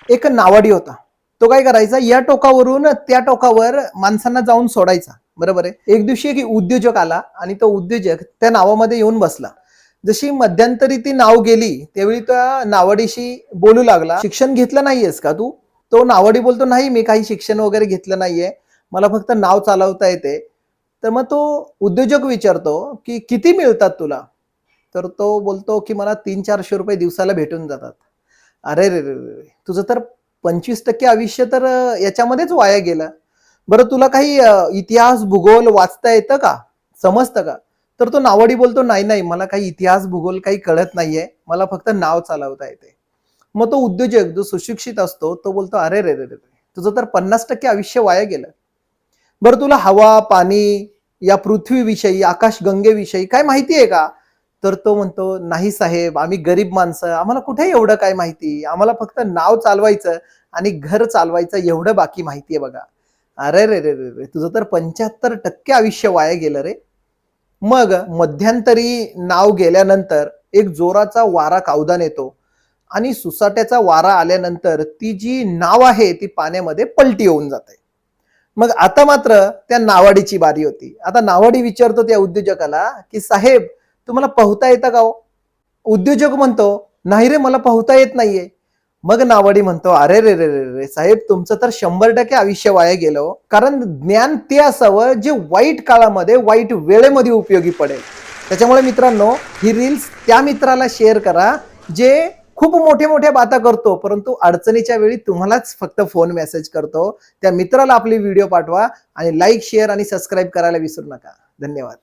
एक नावाडी होता. तो काय करायचा, या टोकावरून त्या टोकावर माणसांना जाऊन सोडायचा. बरोबर आहे. एक दिवशी एक उद्योजक आला आणि तो उद्योजक त्या नावामध्ये येऊन बसला. जशी मध्यंतरी ती नाव गेली त्यावेळी त्या नावाडीशी बोलू लागला, शिक्षण घेतलं नाहीयेस का तू? तो नावाडी बोलतो, नाही मी काही शिक्षण वगैरे घेतलं नाहीये, मला फक्त नाव चालवता येते. तर मग तो उद्योजक विचारतो की किती मिळतात तुला? तर तो बोलतो की मला 300-400 रुपये दिवसाला भेटून जातात. अरे रे रे रे, तुझं तर 25% आयुष्य तर याच्यामध्येच वाया गेलं. बरं तुला काही इतिहास भूगोल वाचता येतं का, समजतं का? तर तो नावाडी बोलतो, नाही नाही मला काही इतिहास भूगोल काही कळत नाहीये, मला फक्त नाव चालवता येते. मग तो उद्योजक जो सुशिक्षित असतो तो बोलतो, अरे रे रे रे, तुझं तर 50% आयुष्य वाया गेलं. बरं तुला हवा पाणी या पृथ्वीविषयी आकाशगंगेविषयी काय माहिती आहे का? तर तो म्हणतो, नाही साहेब आम्ही गरीब माणसं, आम्हाला कुठे एवढं काय माहिती, आम्हाला फक्त नाव चालवायचं आणि घर चालवायचं एवढं बाकी माहिती आहे बघा. अरे रे रे रे रे, तुझं तर 75% आयुष्य वाया गेलं रे. मग मध्यंतरी नाव गेल्यानंतर एक जोराचा वारा कावदान येतो आणि सुसाट्याचा वारा आल्यानंतर ती जी नाव आहे ती पाण्यामध्ये पलटी होऊन जाते. मग आता मात्र त्या नावाडीची बारी होती. आता नावाडी विचारतो त्या उद्योजकाला की साहेब तुम्हाला पोहता येतं का हो? उद्योजक म्हणतो, नाही रे मला पोहता येत नाहीये. मग नावाडी म्हणतो, अरे रे रे रे रे साहेब तुमचं तर 100% आयुष्य वाया गेलं हो. कारण ज्ञान ते असावं जे वाईट काळामध्ये वाईट वेळेमध्ये उपयोगी पडेल. त्याच्यामुळे मित्रांनो ही रील्स त्या मित्राला शेअर करा जे खूप मोठ्या मोठ्या बाता करतो परंतु अडचणीच्या वेळी तुम्हालाच फक्त फोन मेसेज करतो. त्या मित्राला आपली व्हिडिओ पाठवा आणि लाईक शेअर आणि सबस्क्राईब करायला विसरू नका. धन्यवाद.